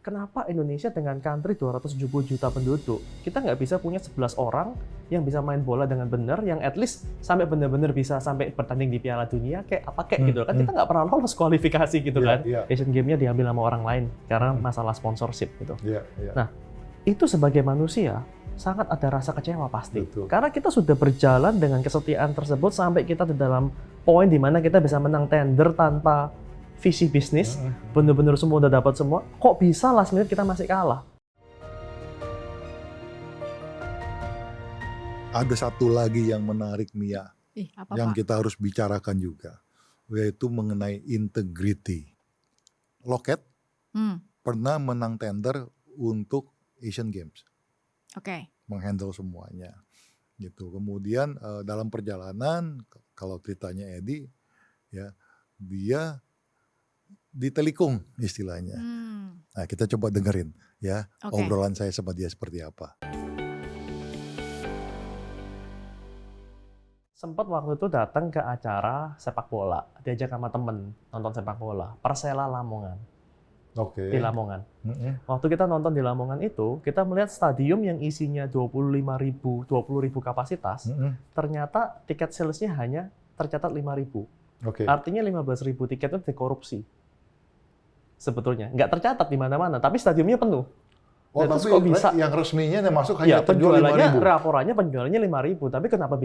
kenapa Indonesia dengan country 270 juta penduduk, kita nggak bisa punya 11 orang yang bisa main bola dengan benar, yang at least sampai benar-benar bisa sampai bertanding di Piala Dunia kayak gitu kan. Kita nggak pernah lolos kualifikasi gitu kan. Asian Games-nya diambil sama orang lain karena masalah sponsorship gitu. Nah, itu sebagai manusia sangat ada rasa kecewa pasti. Betul. Karena kita sudah berjalan dengan kesetiaan tersebut sampai kita di dalam poin di mana kita bisa menang tender tanpa visi bisnis, bener-bener semua udah dapat semua, kok bisa last minute kita masih kalah? Ada satu lagi yang menarik, Mia, apa, yang Pak? kita harus bicarakan juga, yaitu mengenai integrity. Lockheed pernah menang tender untuk Asian Games, menghandle semuanya. Gitu. Kemudian dalam perjalanan, kalau ceritanya Edi, ya dia ditelikung istilahnya. Nah, kita coba dengerin ya obrolan saya sama dia seperti apa. Sempat waktu itu datang ke acara sepak bola, diajak sama temen nonton sepak bola, Persela Lamongan. Di Lamongan. Waktu kita nonton di Lamongan itu, kita melihat stadium yang isinya 20.000 kapasitas, ternyata tiket salesnya hanya tercatat 5.000. Artinya 15.000 tiket itu dikorupsi. Sebetulnya nggak tercatat di mana-mana, tapi stadiumnya penuh. Oh, nah, tapi kok bisa? Yang resminya yang masuk hanya penjualannya, 5.000. laporannya penjualannya 5.000, tapi kenapa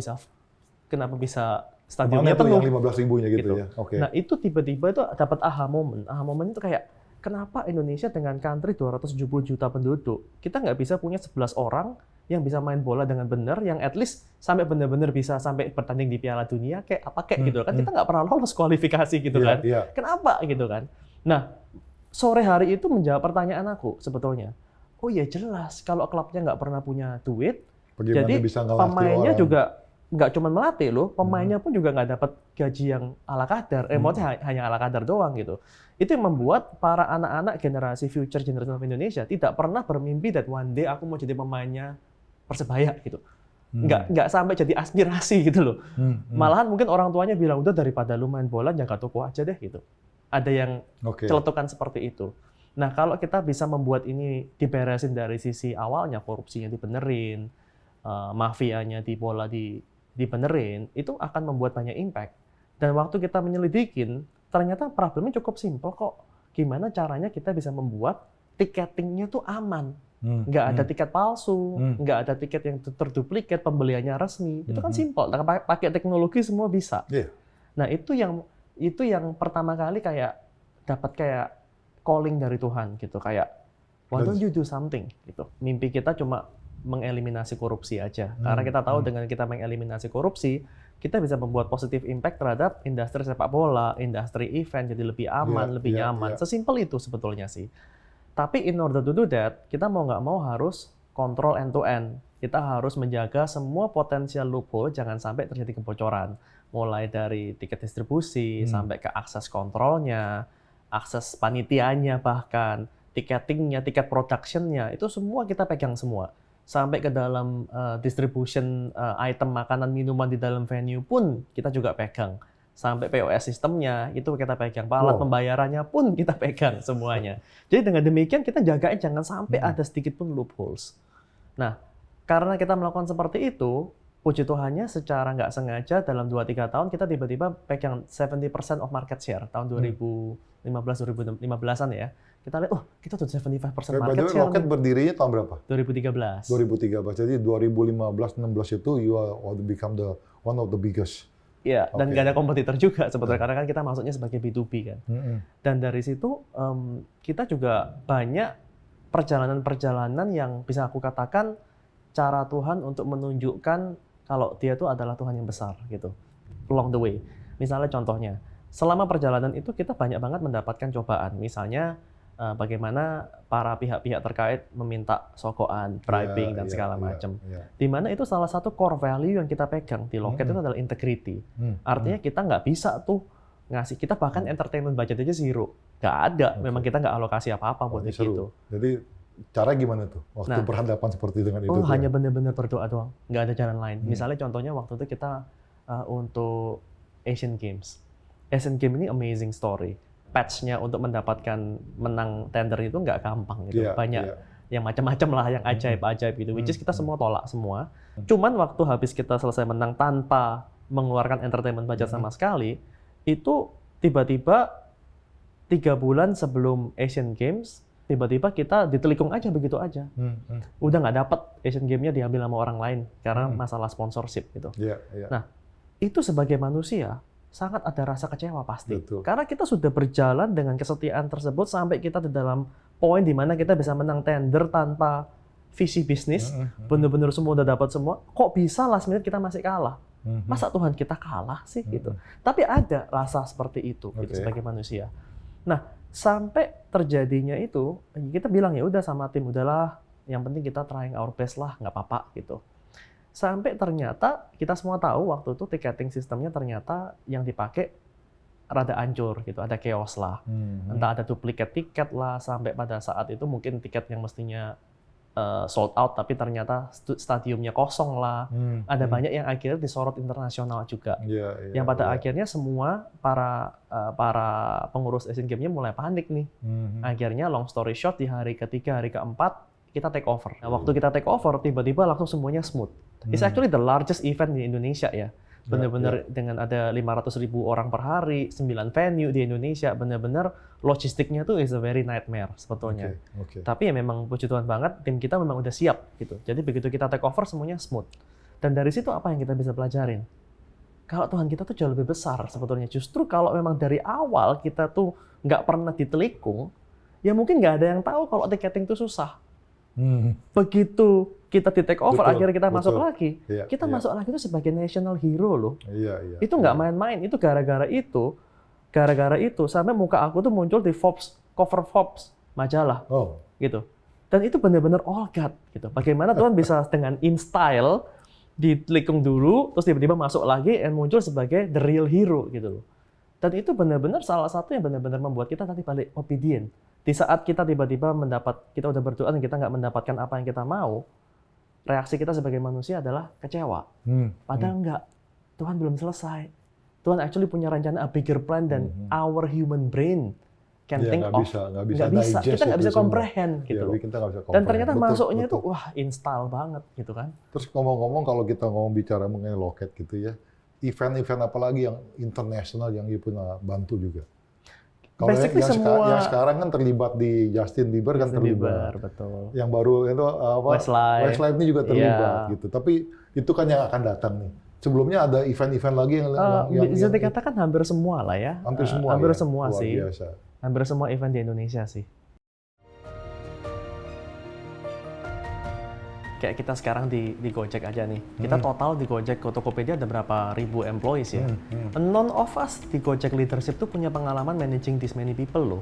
bisa stadionnya penuh? penuh? Yang 15.000-nya gitu ya. Nah, itu tiba-tiba itu dapat aha moment. Aha moment itu kayak, kenapa Indonesia dengan country 270 juta penduduk, kita nggak bisa punya 11 orang yang bisa main bola dengan benar, yang at least sampai benar-benar bisa sampai bertanding di Piala Dunia kayak gitu kan. Kita nggak pernah lolos kualifikasi gitu kan. Kenapa gitu kan? Nah, sore hari itu menjawab pertanyaan aku sebetulnya. Oh ya jelas, kalau klubnya nggak pernah punya duit, bagaimana jadi bisa pemainnya juga nggak cuma melatih loh, pemainnya pun juga nggak dapat gaji yang ala kadar, maksudnya hanya ala kadar doang gitu. Itu yang membuat para anak-anak generasi future generation of Indonesia tidak pernah bermimpi that one day aku mau jadi pemainnya Persebaya gitu. Nggak sampai jadi aspirasi gitu loh. Malahan mungkin orang tuanya bilang, udah daripada lu main bola jaga toko aja deh gitu. Ada yang celetukan seperti itu. Nah, kalau kita bisa membuat ini diberesin dari sisi awalnya, korupsinya dibenerin, mafianya di bola dibenerin, itu akan membuat banyak impact. Dan waktu kita menyelidikin, ternyata problemnya cukup simpel kok. Gimana caranya kita bisa membuat tiketingnya tuh aman. Nggak ada tiket palsu, nggak ada tiket yang terduplikat, pembeliannya resmi. Itu kan simpel, pakai teknologi semua bisa. Nah, itu yang pertama kali kayak dapat kayak calling dari Tuhan gitu, kayak why don't you do something gitu. Mimpi kita cuma mengeliminasi korupsi aja. Karena kita tahu dengan kita mengeliminasi korupsi, kita bisa membuat positive impact terhadap industri sepak bola, industri event jadi lebih aman, lebih nyaman. Sesimpel itu sebetulnya sih. Tapi in order to do that, kita mau nggak mau harus kontrol end to end. Kita harus menjaga semua potensial loophole, jangan sampai terjadi kebocoran. Mulai dari tiket distribusi, sampai ke akses kontrolnya, akses panitianya bahkan, tiketingnya, tiket productionnya, itu semua kita pegang semua. Sampai ke dalam distribution item makanan minuman di dalam venue pun kita juga pegang. Sampai POS sistemnya itu kita pegang, alat pembayarannya pun kita pegang semuanya. Jadi dengan demikian kita jagain jangan sampai ada sedikit pun loopholes. Nah, karena kita melakukan seperti itu, puji Tuhannya secara nggak sengaja dalam 2-3 tahun kita tiba-tiba pegang 70% of market share tahun 2015-2016an ya. Kita lihat, kita tuh 75% market share. Lockheed berdirinya tahun berapa? 2013. 2013. Jadi 2015-16 itu you are become one of the biggest. Iya, dan nggak ada kompetitor juga sebetulnya, karena kan kita masuknya sebagai B2B kan. Dan dari situ kita juga banyak perjalanan-perjalanan yang bisa aku katakan cara Tuhan untuk menunjukkan kalau Dia itu adalah Tuhan yang besar gitu. Along the way. Misalnya contohnya, selama perjalanan itu kita banyak banget mendapatkan cobaan. Misalnya bagaimana para pihak-pihak terkait meminta sokokan, bribing dan segala macam. Di mana itu salah satu core value yang kita pegang di Lockheed itu adalah integrity. Artinya kita nggak bisa tuh ngasih, kita bahkan entertainment budget aja zero. Nggak ada, memang kita nggak alokasi apa-apa buat itu. Jadi cara gimana tuh waktu berhadapan seperti dengan itu? Hanya benar-benar berdoa doang, nggak ada jalan lain. Misalnya contohnya waktu itu kita untuk Asian Games. Asian Games ini amazing story. patch-nya untuk mendapatkan menang tender itu nggak gampang gitu. Banyak yang macam-macam lah, yang ajaib-ajaib gitu. Which is kita semua tolak semua. Cuman waktu habis kita selesai menang tanpa mengeluarkan entertainment budget sama sekali, itu tiba-tiba 3 bulan sebelum Asian Games, tiba-tiba kita ditelikung aja begitu aja. Udah nggak dapet Asian Games-nya diambil sama orang lain karena masalah sponsorship gitu. Nah, itu sebagai manusia sangat ada rasa kecewa pasti. Betul. Karena kita sudah berjalan dengan kesetiaan tersebut sampai kita di dalam poin di mana kita bisa menang tender tanpa visi bisnis, benar-benar semua udah dapat semua. Kok bisa last minute kita masih kalah? Masa Tuhan kita kalah sih gitu. Tapi ada rasa seperti itu gitu, sebagai manusia. Nah, sampai terjadinya itu, kita bilang ya udah sama tim, udahlah, yang penting kita trying our best lah, nggak apa-apa gitu. Sampai ternyata kita semua tahu waktu itu ticketing sistemnya ternyata yang dipakai rada hancur gitu, ada chaos lah. Entah ada duplikat tiket lah, sampai pada saat itu mungkin tiket yang mestinya sold out tapi ternyata stadiumnya kosong lah. Ada banyak yang akhirnya disorot internasional juga. Yang pada akhirnya semua para pengurus Asian Games-nya mulai panik nih. Akhirnya long story short di hari ketiga, hari keempat kita take over. Nah, waktu kita take over tiba-tiba langsung semuanya smooth. It's actually the largest event di Indonesia ya. Benar-benar dengan ada 500.000 orang per hari, 9 venue di Indonesia, benar-benar logistiknya tuh is a very nightmare sebetulnya. Tapi ya memang puji Tuhan banget, tim kita memang udah siap gitu. Jadi begitu kita take over semuanya smooth. Dan dari situ apa yang kita bisa pelajarin? Kalau Tuhan kita tuh jauh lebih besar sebetulnya. Justru kalau memang dari awal kita tuh nggak pernah ditelikung, ya mungkin nggak ada yang tahu kalau ticketing itu susah. Begitu kita di take over, akhirnya kita masuk lagi. Kita masuk lagi itu sebagai national hero loh. Itu nggak main-main. Itu gara-gara itu sampai muka aku tuh muncul di Forbes, cover Forbes majalah, gitu. Dan itu benar-benar all God gitu. Bagaimana Tuhan bisa dengan in style ditelikung dulu, terus tiba-tiba masuk lagi dan muncul sebagai the real hero gitu loh. Dan itu benar-benar salah satu yang benar-benar membuat kita nanti balik obedient. Di saat kita tiba-tiba kita udah berdoa dan kita nggak mendapatkan apa yang kita mau, reaksi kita sebagai manusia adalah kecewa. Padahal enggak, Tuhan belum selesai. Tuhan actually punya rencana a bigger plan than our human brain can think of. Nggak bisa. Kita nggak bisa comprehend gitu. Dan ternyata masuknya itu wah install banget gitu kan. Terus ngomong-ngomong kalau kita bicara mengenai loket gitu ya, event-event apa lagi yang internasional yang Ibu pernah bantu juga? Kalau yang sekarang kan terlibat di Justin Bieber kan terlibat. Betul. Yang baru itu apa? Westlife ini juga terlibat gitu. Tapi itu kan yang akan datang nih. Sebelumnya ada event-event lagi yang bisa dikatakan hampir semua lah ya. Hampir semua. Hampir semua luar sih. Biasa. Hampir semua event di Indonesia sih. Kayak kita sekarang di Gojek aja nih. Kita total di Gojek Tokopedia ada berapa ribu employees ya. None of us di Gojek leadership tuh punya pengalaman managing this many people loh.